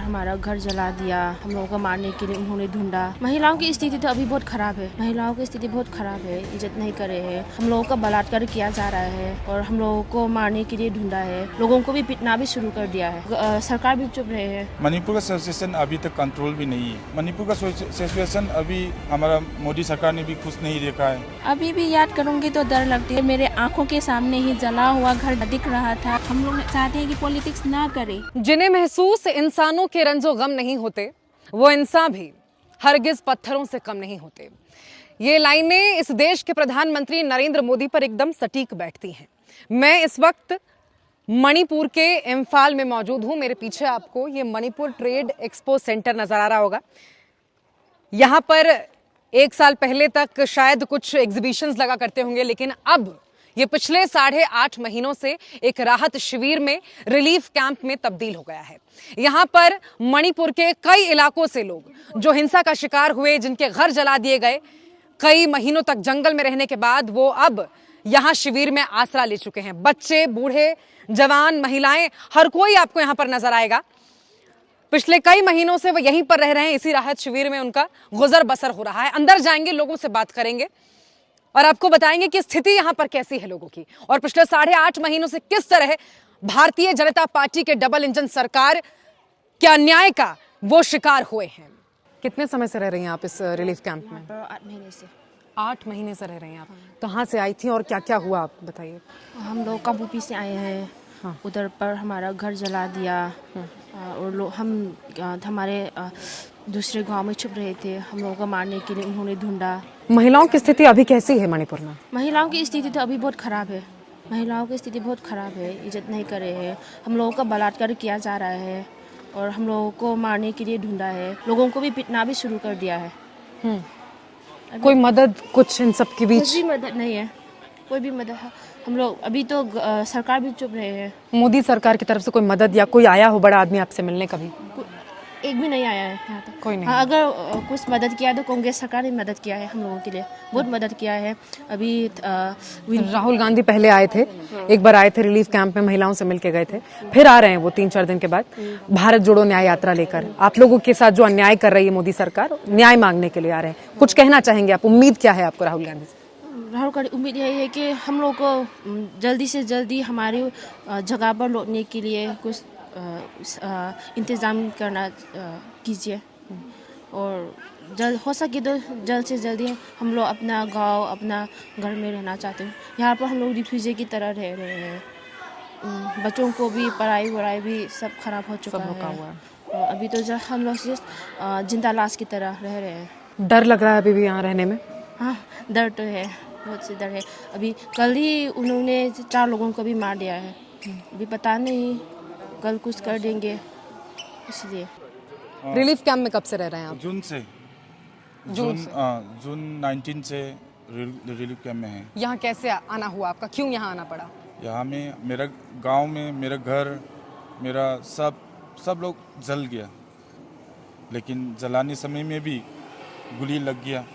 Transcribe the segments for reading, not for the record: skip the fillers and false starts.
हमारा घर जला दिया, हम लोगों को मारने के लिए उन्होंने ढूंढा। महिलाओं की स्थिति तो अभी बहुत खराब है, महिलाओं की स्थिति बहुत खराब है, इज्जत नहीं कर रहे हैं, हम लोगों का बलात्कार किया जा रहा है और हम लोगों को मारने के लिए ढूंढा है, लोगों को भी पीटना भी शुरू कर दिया है। सरकार भी चुप रहे हैं। मणिपुर का सिचुएशन अभी तक कंट्रोल भी नहीं है। मणिपुर का सिचुएशन अभी हमारा मोदी सरकार ने भी कुछ नहीं देखा है। अभी भी याद करूंगी तो डर लगती है। मेरे आंखों के सामने ही जला हुआ घर दिख रहा था। हम लोग चाहते हैं कि पॉलिटिक्स ना करे। जिन्हें महसूस इंसानों के रंजो गम नहीं होते, वो इंसान भी हरगिज पत्थरों से कम नहीं होते। ये लाइनें इस देश के प्रधानमंत्री नरेंद्र मोदी पर एकदम सटीक बैठती हैं। मैं इस वक्त मणिपुर के इम्फाल में मौजूद हूं। मेरे पीछे आपको ये मणिपुर ट्रेड एक्सपो सेंटर नजर आ रहा होगा। यहां पर एक साल पहले तक शायद कुछ एग्जीबिशंस लगा करते होंगे, लेकिन अब ये पिछले 8.5 महीनों से एक राहत शिविर में, रिलीफ कैंप में तब्दील हो गया है। यहां पर मणिपुर के कई इलाकों से लोग जो हिंसा का शिकार हुए, जिनके घर जला दिए गए, कई महीनों तक जंगल में रहने के बाद वो अब यहां शिविर में आसरा ले चुके हैं। बच्चे, बूढ़े, जवान, महिलाएं, हर कोई आपको यहां पर नजर आएगा। पिछले कई महीनों से वो यहीं पर रह रहे हैं। इसी राहत शिविर में उनका गुजर बसर हो रहा है। अंदर जाएंगे, लोगों से बात करेंगे और आपको बताएंगे कि स्थिति यहां पर कैसी है लोगों की, और पिछले 8.5 महीनों से किस तरह भारतीय जनता पार्टी के डबल इंजन सरकार के अन्याय का वो शिकार हुए हैं। कितने समय से रह रही हैं आप इस रिलीफ कैंप में? 8 महीने से। 8 महीने से रह रही हैं आप। कहाँ से आई थी और क्या क्या हुआ, आप बताइए। हम लोग काबूपी से आए हैं। हाँ। उधर पर हमारा घर जला दिया और हमारे दूसरे गांव में छुप रहे थे, हम लोगों को मारने के लिए उन्होंने ढूंढा। महिलाओं की स्थिति अभी कैसी है मणिपुर में? महिलाओं की स्थिति तो अभी बहुत खराब है, महिलाओं की स्थिति बहुत खराब है, इज्जत नहीं कर रहे हैं, हम लोगों का बलात्कार किया जा रहा है और हम लोगों को मारने के लिए ढूंढा है, लोगों को भी पीटना भी शुरू कर दिया है। कोई मदद कुछ इन सब के बीच? कोई भी मदद नहीं है, कोई भी मदद। हम लोग अभी तो सरकार भी चुप रहे हैं। मोदी सरकार की तरफ से कोई मदद या कोई आया हो बड़ा आदमी आपसे मिलने? कभी एक भी नहीं आया है यहाँ तक। कोई नहीं। हाँ, अगर कुछ मदद किया तो कांग्रेस सरकार ने मदद किया है, हम लोगों के लिए बहुत मदद किया है। अभी राहुल गांधी पहले आए थे, एक बार आए थे रिलीफ कैंप में, महिलाओं से मिलके गए थे, फिर आ रहे हैं वो 3-4 दिन के बाद भारत जोड़ो न्याय यात्रा लेकर। आप लोगों के साथ जो अन्याय कर रही है मोदी सरकार, न्याय मांगने के लिए आ रहे हैं। कुछ कहना चाहेंगे आप? उम्मीद क्या है आपको राहुल गांधी से? राहुल गांधी उम्मीद यही है कि हम लोग को जल्दी से जल्दी हमारी जगह पर लौटने के लिए कुछ इंतज़ाम करना कीजिए और जल्द हो सके तो जल्द से जल्दी हम लोग अपना गांव, अपना घर में रहना चाहते हैं। यहाँ पर हम लोग रिफ्यूजी की तरह रह रहे हैं। बच्चों को भी पढ़ाई वढ़ाई भी सब खराब हो चुका है। अभी तो जब हम लोग सिर्फ जिंदा लाश की तरह रह रहे हैं। डर लग रहा है अभी भी यहाँ रहने में? हाँ, डर तो है, बहुत से डर है। अभी कल ही उन्होंने 4 लोगों को भी मार दिया है, अभी पता नहीं कल कुछ कर देंगे, इसलिए। रिलीफ कैंप में कब से रह रहे हैं आप? जून 19 से रिलीफ कैंप में है। यहाँ कैसे आना हुआ आपका? क्यों यहाँ आना पड़ा? यहाँ में मेरा गांव में मेरा घर, मेरा सब लोग जल गया, लेकिन जलाने समय में भी गोली लग गया,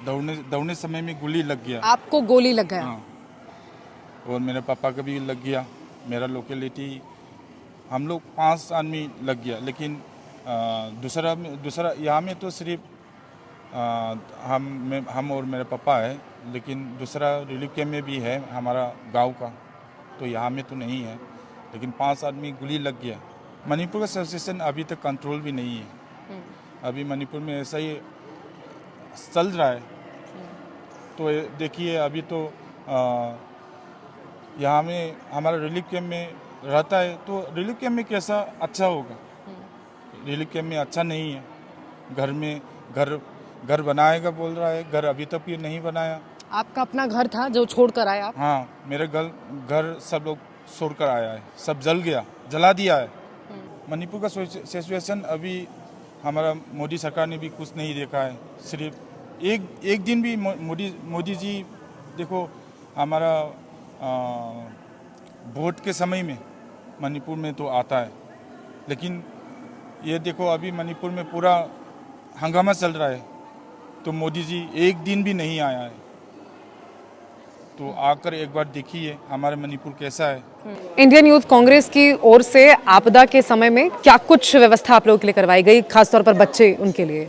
दौड़ने समय में गोली लग गया। आपको गोली लग गया? हाँ, और मेरे पापा का भी लग गया। मेरा लोकेलिटी हम लोग 5 आदमी लग गया, लेकिन दूसरा यहाँ में तो सिर्फ हम और मेरे पापा है, लेकिन दूसरा रिलीफ कैंप में भी है हमारा गांव का, तो यहाँ में तो नहीं है, लेकिन 5 आदमी गोली लग गया। मणिपुर का सिचुएशन अभी तक कंट्रोल भी नहीं है। अभी मणिपुर में ऐसा ही चल रहा है। तो देखिए अभी तो यहाँ में हमारा रिलीफ कैंप में रहता है, तो रिलीफ कैंप में कैसा अच्छा होगा? रिलीफ कैंप में अच्छा नहीं है। घर में घर बनाएगा बोल रहा है, घर अभी तक भी नहीं बनाया। आपका अपना घर था जो छोड़ कर आया आप? हाँ, मेरे घर सब लोग छोड़ कर आया है, सब जल गया, जला दिया है। मणिपुर का सिचुएशन अभी हमारा मोदी सरकार ने भी कुछ नहीं देखा है। सिर्फ एक दिन भी मोदी जी देखो, हमारा वोट के समय में मणिपुर में तो आता है, लेकिन ये देखो अभी मणिपुर में पूरा हंगामा चल रहा है, तो मोदी जी एक दिन भी नहीं आया है। तो आकर एक बार देखिए हमारे मणिपुर कैसा है। इंडियन यूथ कांग्रेस की ओर से आपदा के समय में क्या कुछ व्यवस्था आप लोगों के लिए करवाई गई, खासतौर पर बच्चे उनके लिए?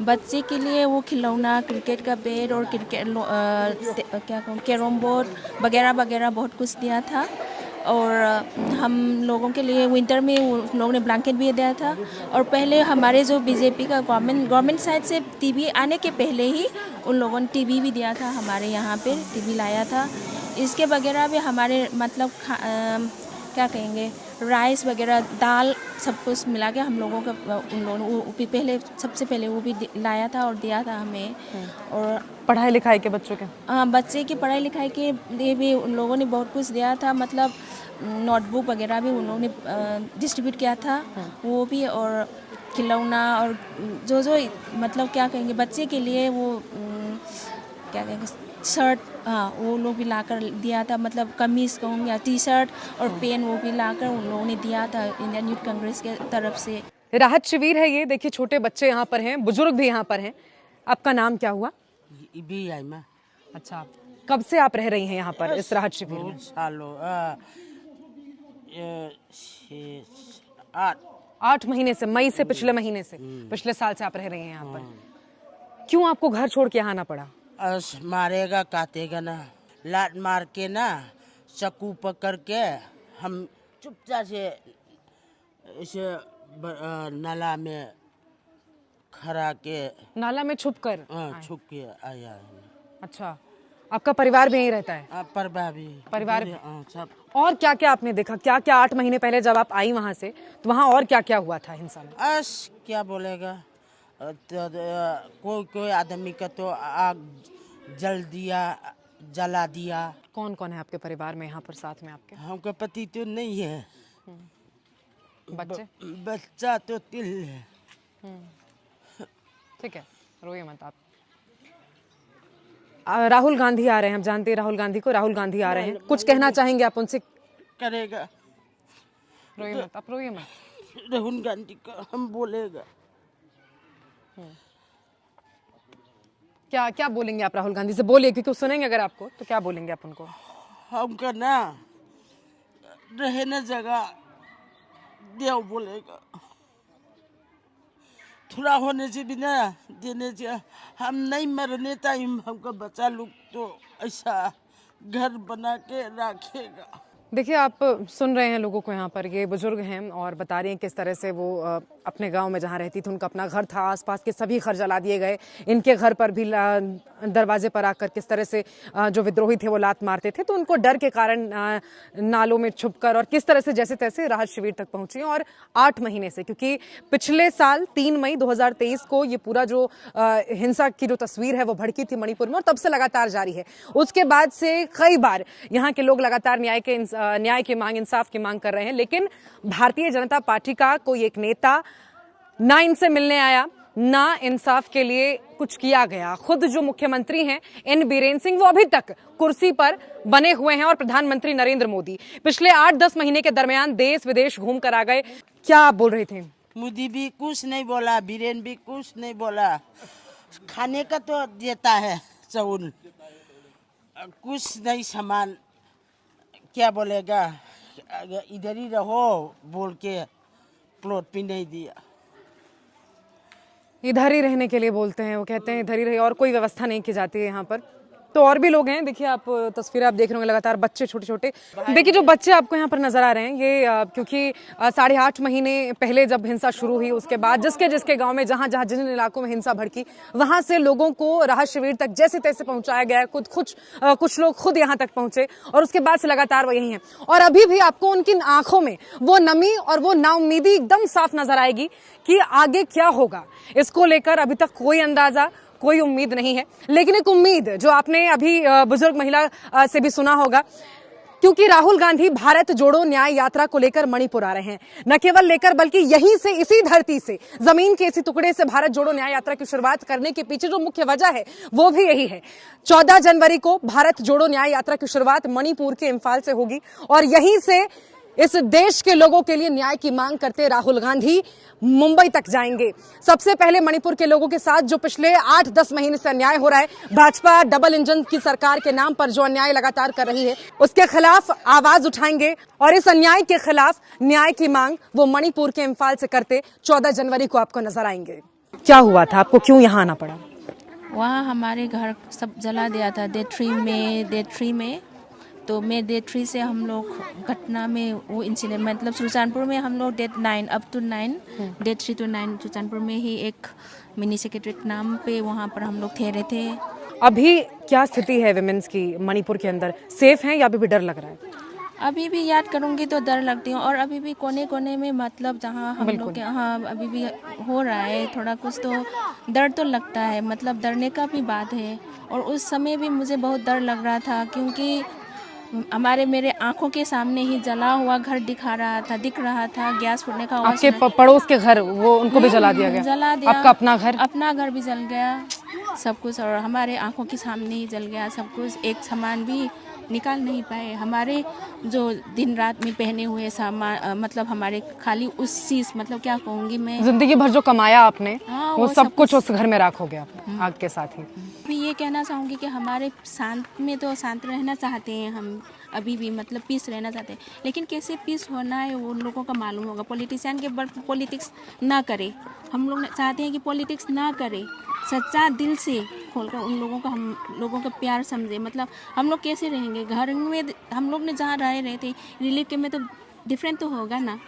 बच्चे के लिए वो खिलौना, क्रिकेट का बैट और क्या कहूँ कैरम बोर्ड वगैरह वगैरह बहुत कुछ दिया था। और हम लोगों के लिए विंटर में उन लोगों ने ब्लैंकेट भी दिया था। और पहले हमारे जो बीजेपी का गवर्नमेंट साइड से टीवी आने के पहले ही उन लोगों ने टीवी भी दिया था, हमारे यहाँ पे टीवी लाया था। इसके वगैरह भी हमारे मतलब क्या कहेंगे राइस वगैरह दाल सब कुछ मिला के हम लोगों का उन लोगों ने वो भी पहले सबसे पहले वो भी लाया था और दिया था हमें। और पढ़ाई लिखाई के बच्चों के? बच्चे की पढ़ाई लिखाई के लिए भी उन लोगों ने बहुत कुछ दिया था, मतलब नोटबुक वगैरह भी उन लोगों ने डिस्ट्रीब्यूट किया था वो भी। और खिलौना और जो जो मतलब क्या कहेंगे बच्चे के लिए वो क्या कहेंगे शर्ट, हाँ वो लोग भी लाकर दिया था, मतलब कमीज कहूँ या टी शर्ट और पेन वो भी लाकर उन लोगों ने दिया था इंडियन यूथ कांग्रेस के तरफ से। राहत शिविर है ये, देखिए छोटे बच्चे यहाँ पर हैं, बुजुर्ग भी यहाँ पर हैं। आपका नाम क्या हुआ? अच्छा, कब से आप रह रही हैं यहाँ पर इस राहत शिविर में? सालों 8 महीने से, मई से, पिछले महीने से, पिछले साल से आप रह रही हैं यहाँ पर। क्यों आपको घर छोड़ के यहाँ आना पड़ा? मारेगा काटेगा ना, लात मार के ना चाकू पकड़ के हम चुपचाप से इसे नाला में खड़ा के, नाला में छुप कर? छुप के आया। अच्छा, आपका परिवार भी यहीं रहता है? परिवार सब। और क्या क्या आपने देखा, क्या क्या 8 महीने पहले जब आप आई वहाँ से तो वहाँ और क्या क्या हुआ था हिंसा में? क्या बोलेगा, तो कोई आदमी का तो आग जला दिया। कौन कौन है आपके परिवार में यहाँ पर साथ में आपके? हमका पति तो नहीं है, बच्चे? बच्चा तो तिल है। ठीक है, रोइए मत आप। राहुल गांधी आ रहे हैं, हम जानते हैं राहुल गांधी को। राहुल गांधी आ रहे हैं, कुछ कहना चाहेंगे आप उनसे? करेगा, रोइए मत आप, रोइए मत। राहुल गांधी का हम बोलेगा। क्या क्या बोलेंगे आप राहुल गांधी से? बोलिए, क्योंकि वो सुनेंगे अगर आपको, तो क्या बोलेंगे आप उनको? हमका ना रहने जगह देव बोलेगा, थोड़ा होने से भी ना देने से हम नहीं मरने टाइम हमको बच्चा लोग तो ऐसा घर बना के रखेगा। देखिए, आप सुन रहे हैं लोगों को, यहाँ पर ये बुजुर्ग हैं और बता रही हैं किस तरह से वो अपने गांव में जहाँ रहती थी उनका अपना घर था, आसपास के सभी घर जला दिए गए। इनके घर पर भी दरवाजे पर आकर किस तरह से जो विद्रोही थे वो लात मारते थे, तो उनको डर के कारण नालों में छुपकर और किस तरह से जैसे तैसे राहत शिविर तक पहुंची। और 8 महीने से, क्योंकि पिछले साल 3 मई 2023 को ये पूरा जो हिंसा की जो तस्वीर है वो भड़की थी मणिपुर में और तब से लगातार जारी है। उसके बाद से कई बार यहाँ के लोग लगातार न्याय की मांग, इंसाफ की मांग कर रहे हैं, लेकिन भारतीय जनता पार्टी का कोई एक नेता ना इनसे मिलने आया, ना इंसाफ के लिए कुछ किया गया। खुद जो मुख्यमंत्री हैं एन बीरेन सिंह, वो अभी तक कुर्सी पर बने हुए हैं और प्रधानमंत्री नरेंद्र मोदी पिछले 8-10 महीने के दरमियान देश विदेश घूम कर आ गए। क्या आप बोल रहे थे? मोदी भी कुछ नहीं बोला, बीरेन भी कुछ नहीं बोला। खाने का तो देता है चावल, कुछ नहीं सामान, क्या बोलेगा, इधर ही रहो बोल के प्लॉट भी नहीं दिया। इधर ही रहने के लिए बोलते हैं, वो कहते हैं इधर ही रहे, और कोई व्यवस्था नहीं की जाती है यहाँ पर। तो और भी लोग हैं, देखिए आप तस्वीरें आप देख रहे होंगे लगातार, बच्चे छोटे छोटे। देखिए जो बच्चे आपको यहाँ पर नजर आ रहे हैं ये क्योंकि 8.5 महीने पहले जब हिंसा शुरू हुई उसके बाद जिसके जिसके गांव में जहां जहां जिन इलाकों में हिंसा भड़की वहां से लोगों को राहत शिविर तक जैसे तैसे पहुंचाया गया। कुछ लोग खुद यहाँ तक पहुंचे और उसके बाद से लगातार वो यही है। और अभी भी आपको उनकी आंखों में वो नमी और वो नाउम्मीदी एकदम साफ नजर आएगी कि आगे क्या होगा। इसको लेकर अभी तक कोई अंदाजा, कोई उम्मीद नहीं है। लेकिन एक उम्मीद जो आपने अभी बुजुर्ग महिला से भी सुना होगा, क्योंकि राहुल गांधी भारत जोड़ो न्याय यात्रा को लेकर मणिपुर आ रहे हैं। न केवल लेकर बल्कि यहीं से, इसी धरती से, जमीन के इसी टुकड़े से भारत जोड़ो न्याय यात्रा की शुरुआत करने के पीछे जो मुख्य वजह है वो भी यही है। 14 जनवरी को भारत जोड़ो न्याय यात्रा की शुरुआत मणिपुर के इम्फाल से होगी और यहीं से इस देश के लोगों के लिए न्याय की मांग करते राहुल गांधी मुंबई तक जाएंगे। सबसे पहले मणिपुर के लोगों के साथ जो पिछले 8-10 महीने से अन्याय हो रहा है, भाजपा डबल इंजन की सरकार के नाम पर जो अन्याय लगातार कर रही है, उसके खिलाफ आवाज उठाएंगे और इस अन्याय के खिलाफ न्याय की मांग वो मणिपुर के इम्फाल से करते 14 जनवरी को आपको नजर आएंगे। क्या हुआ था, आपको क्यों यहाँ आना पड़ा? वहाँ हमारे घर सब जला दिया था डे 3 में। तो मैं डे 3 से हम लोग घटना में वो इंसिडेंट मतलब सुल्तानपुर में हम लोग date 9 up to 9 day 3 to 9 Sultanpur में ही एक मिनी सेक्रेटरीट नाम पे वहाँ पर हम लोग ठहरे थे। अभी क्या स्थिति है विमेंस की मणिपुर के अंदर? सेफ हैं या अभी भी डर लग रहा है? अभी भी याद करूँगी तो डर लगती हूँ और अभी भी कोने कोने में मतलब जहाँ हम लोग के यहाँ अभी भी हो रहा है थोड़ा कुछ तो डर तो लगता है, मतलब डरने का भी बात है। और उस समय भी मुझे बहुत डर लग रहा था क्योंकि मेरे आंखों के सामने ही जला हुआ घर दिख रहा था गैस फूटने का। आपके पड़ोस के घर वो उनको भी जला दिया गया? जला दिया। आपका अपना घर भी जल गया सब कुछ, और हमारे आंखों के सामने ही जल गया सब कुछ। एक सामान भी निकाल नहीं पाए। हमारे जो दिन रात में पहने हुए सामान मतलब हमारे खाली उस चीज मतलब क्या कहूँगी मैं, जिंदगी भर जो कमाया आपने वो सब कुछ उस घर में राख हो गया आग के साथ ही। भी ये कहना चाहूँगी कि हमारे शांत रहना चाहते हैं हम अभी भी, मतलब पीस रहना चाहते हैं, लेकिन कैसे पीस होना है वो उन लोगों का मालूम होगा। पॉलिटिशियन के बट पॉलिटिक्स ना करे, हम लोग चाहते हैं कि पॉलिटिक्स ना करे, सच्चा दिल से खोलकर उन लोगों का हम लोगों का प्यार समझे। मतलब हम लोग कैसे रहेंगे घर में, हम लोग ने जहाँ रहे थे रिलीफ के में तो डिफरेंट तो होगा ना,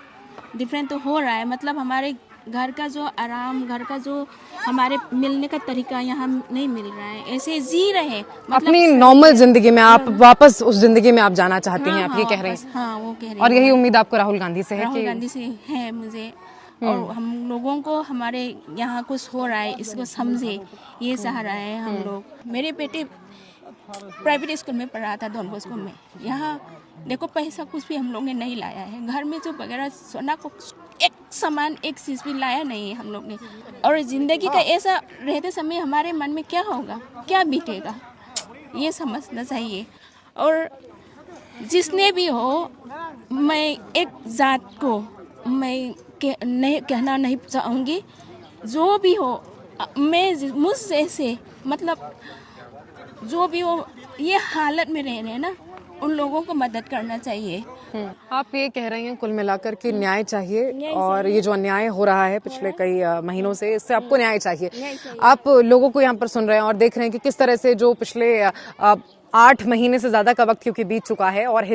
डिफरेंट तो हो रहा है। मतलब हमारे घर का जो आराम, घर का जो हमारे मिलने का तरीका यहाँ नहीं मिल रहा है, ऐसे जी रहे मतलब अपनी नॉर्मल जिंदगी में आप वापस उस जिंदगी में आप जाना चाहती हैं, आप ये कह रहे हैं? हाँ वो कह रहे हैं। और यही उम्मीद आपको राहुल गांधी से है? राहुल गांधी से है मुझे, और हम लोगों को हमारे यहाँ कुछ हो रहा है इसको समझे, ये चाह रहा है हम लोग। मेरे बेटे प्राइवेट स्कूल में पढ़ा था डॉन बॉस्को में। यहाँ देखो पैसा कुछ भी हम लोग ने नहीं लाया है, घर में जो वगैरह सोना को एक सामान एक चीज़ भी लाया नहीं है हम लोग ने। और ज़िंदगी का ऐसा रहते समय हमारे मन में क्या होगा, क्या बीतेगा, ये समझना चाहिए। और जिसने भी हो, मैं एक जात को मैं कहना नहीं चाहूँगी, जो भी हो मैं मुझसे से मतलब जो भी हो ये हालत में रह रहे हैं ना, उन लोगों को मदद करना चाहिए। आप ये कह रही हैं कुल मिलाकर कि न्याय चाहिए और ये जो अन्याय हो रहा है पिछले कई महीनों से, इससे आपको न्याय चाहिए। आप लोगों को यहाँ पर सुन रहे हैं और देख रहे हैं कि किस तरह से जो पिछले 8 महीने से ज्यादा का वक्त क्योंकि बीत चुका है और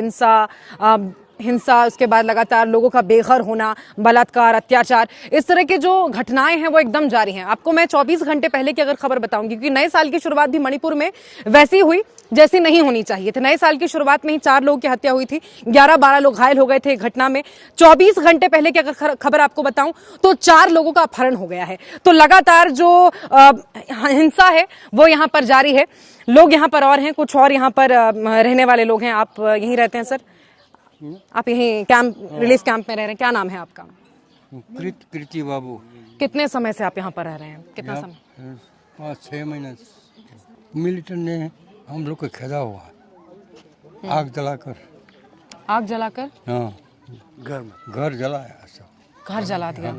हिंसा उसके बाद लगातार लोगों का बेघर होना, बलात्कार, अत्याचार, इस तरह के जो घटनाएं हैं वो एकदम जारी हैं। आपको मैं 24 घंटे पहले की अगर खबर बताऊंगी, क्योंकि नए साल की शुरुआत भी मणिपुर में वैसी हुई जैसी नहीं होनी चाहिए थी। नए साल की शुरुआत में ही 4 लोगों की हत्या हुई थी, 11-12 लोग घायल हो गए थे घटना में। 24 घंटे पहले की अगर खबर आपको बताऊं तो 4 लोगों का अपहरण हो गया है। तो लगातार जो हिंसा है वो यहाँ पर जारी है। लोग यहाँ पर और हैं, कुछ और यहाँ पर रहने वाले लोग हैं। आप यहीं रहते हैं सर? आप यहीं रिलीफ कैंप में रह रहे हैं? क्या नाम है आपका? कृति बाबू। कितने समय से आप यहाँ पर रह रहे हैं? कितना समय? 5-6 महीने। मिलिटेंट ने हम लोग को खेदा हुआ, आग जलाकर। हाँ, घर जलाया, सब घर जला दिया।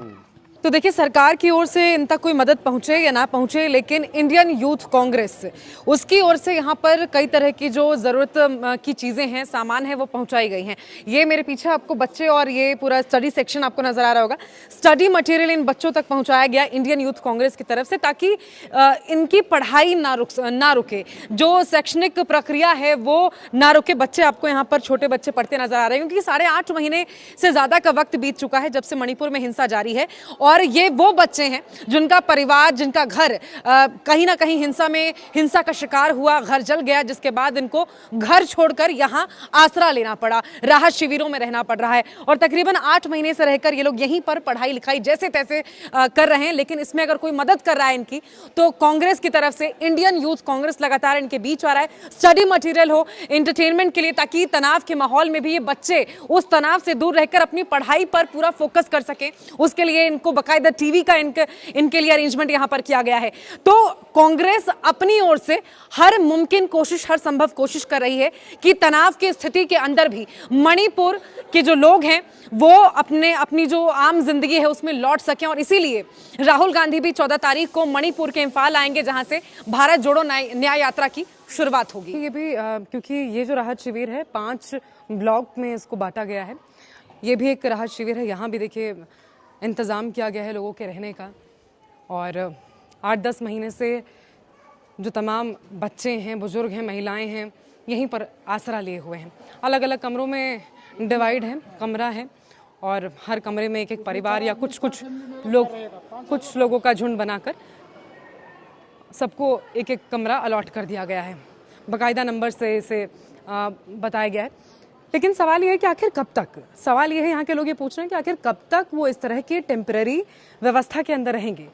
तो देखिए, सरकार की ओर से इन तक कोई मदद पहुंचे या ना पहुंचे, लेकिन इंडियन यूथ कांग्रेस उसकी ओर से यहाँ पर कई तरह की जो ज़रूरत की चीज़ें हैं, सामान है, वो पहुंचाई गई हैं। ये मेरे पीछे आपको बच्चे और ये पूरा स्टडी सेक्शन आपको नज़र आ रहा होगा। स्टडी मटेरियल इन बच्चों तक पहुंचाया गया इंडियन यूथ कांग्रेस की तरफ से, ताकि इनकी पढ़ाई ना रुके, जो शैक्षणिक प्रक्रिया है वो ना रुके। बच्चे आपको यहाँ पर छोटे बच्चे पढ़ते नजर आ रहे हैं, क्योंकि 8.5 महीने से ज़्यादा का वक्त बीत चुका है जब से मणिपुर में हिंसा जारी है। और ये वो बच्चे हैं जिनका परिवार, जिनका घर कहीं ना कहीं हिंसा का शिकार हुआ, घर जल गया, जिसके बाद इनको घर छोड़कर यहाँ आसरा लेना पड़ा, राहत शिविरों में रहना पड़ रहा है। और तकरीबन 8 महीने से रहकर ये लोग यहीं पर पढ़ाई लिखाई जैसे तैसे कर रहे हैं। लेकिन इसमें अगर कोई मदद कर रहा है इनकी, तो कांग्रेस की तरफ से इंडियन यूथ कांग्रेस लगातार इनके बीच आ रहा है। स्टडी मटेरियल हो, एंटरटेनमेंट के लिए, ताकि तनाव के माहौल में भी ये बच्चे उस तनाव से दूर रहकर अपनी पढ़ाई पर पूरा फोकस कर सके, उसके लिए इनको बाकायदा टीवी का इनके लिए अरेंजमेंट यहाँ पर किया गया है। तो कांग्रेस अपनी ओर से हर मुमकिन कोशिश, हर संभव कोशिश कर रही है कि तनाव की स्थिति के अंदर भी मणिपुर के जो लोग हैं वो अपनी जो आम जिंदगी है उसमें लौट सकें, और इसीलिए राहुल गांधी भी 14 तारीख को मणिपुर के इंफाल आएंगे, जहां से भारत जोड़ो न्याय यात्रा की शुरुआत होगी। ये भी क्योंकि ये जो राहत शिविर है 5 ब्लॉक में इसको बांटा गया है, ये भी एक राहत शिविर है। यहाँ भी देखिए इंतज़ाम किया गया है लोगों के रहने का, और 8-10 महीने से जो तमाम बच्चे हैं, बुजुर्ग हैं, महिलाएं हैं, यहीं पर आसरा लिए हुए हैं। अलग अलग कमरों में डिवाइड है, कमरा है, और हर कमरे में एक एक परिवार या कुछ लोगों का झुंड बनाकर सबको एक एक कमरा अलॉट कर दिया गया है। बाकायदा नंबर से इसे बताया गया है। लेकिन सवाल यह है कि आखिर कब तक, सवाल यह है, यहाँ के लोग ये पूछ रहे हैं कि आखिर कब तक वो इस तरह की टेम्पररी व्यवस्था के अंदर रहेंगे,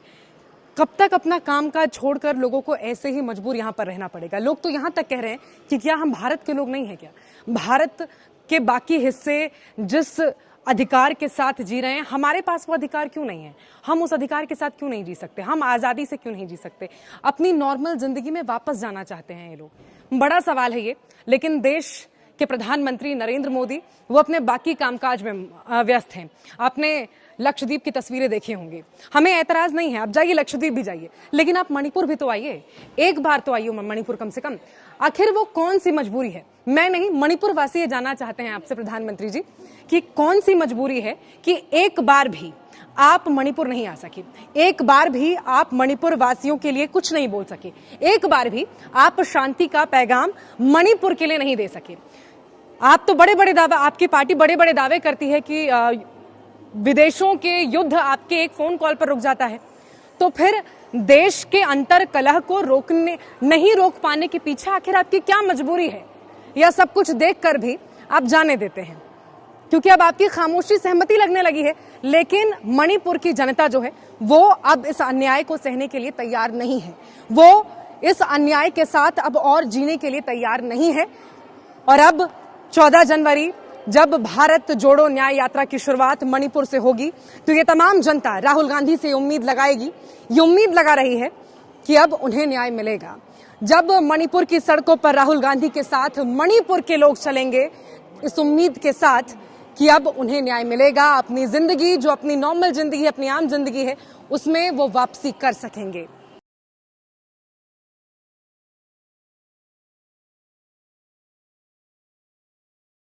कब तक अपना कामकाज छोड़कर लोगों को ऐसे ही मजबूर यहाँ पर रहना पड़ेगा। लोग तो यहाँ तक कह रहे हैं कि क्या हम भारत के लोग नहीं हैं क्या? भारत के बाकी हिस्से जिस अधिकार के साथ जी रहे हैं, हमारे पास वो अधिकार क्यों नहीं है? हम उस अधिकार के साथ क्यों नहीं जी सकते? हम आज़ादी से क्यों नहीं जी सकते? अपनी नॉर्मल जिंदगी में वापस जाना चाहते हैं ये लोग। बड़ा सवाल है ये। लेकिन देश के प्रधानमंत्री नरेंद्र मोदी वो अपने बाकी कामकाज में व्यस्त हैं। आपने लक्षद्वीप की तस्वीरें देखी होंगी। हमें ऐतराज नहीं है, आप जाइए लक्षद्वीप भी जाइए, लेकिन आप मणिपुर भी तो आइए, एक बार तो आइए मणिपुर कम से कम। आखिर वो कौन सी मजबूरी है? मैं नहीं, मणिपुर वासी ये जानना चाहते हैं आपसे प्रधानमंत्री जी कि कौन सी मजबूरी है कि एक बार भी आप मणिपुर नहीं आ सके, एक बार भी आप मणिपुर वासियों के लिए कुछ नहीं बोल सके, एक बार भी आप शांति का पैगाम मणिपुर के लिए नहीं दे सके। आप तो बड़े बड़े दावे, आपकी पार्टी बड़े बड़े दावे करती है कि विदेशों के युद्ध आपके एक फोन कॉल पर रुक जाता है, तो फिर देश के अंतर कलह को नहीं रोक पाने के पीछे आखिर आपकी क्या मजबूरी है? या सब कुछ देखकर भी आप जाने देते हैं क्योंकि अब आपकी खामोशी सहमति लगने लगी है। लेकिन मणिपुर की जनता जो है वो अब इस अन्याय को सहने के लिए तैयार नहीं है, वो इस अन्याय के साथ अब और जीने के लिए तैयार नहीं है। और अब 14 जनवरी जब भारत जोड़ो न्याय यात्रा की शुरुआत मणिपुर से होगी, तो ये तमाम जनता राहुल गांधी से उम्मीद लगाएगी, ये उम्मीद लगा रही है कि अब उन्हें न्याय मिलेगा। जब मणिपुर की सड़कों पर राहुल गांधी के साथ मणिपुर के लोग चलेंगे इस उम्मीद के साथ कि अब उन्हें न्याय मिलेगा, अपनी जिंदगी, जो अपनी नॉर्मल जिंदगी है, अपनी आम जिंदगी है, उसमें वो वापसी कर सकेंगे।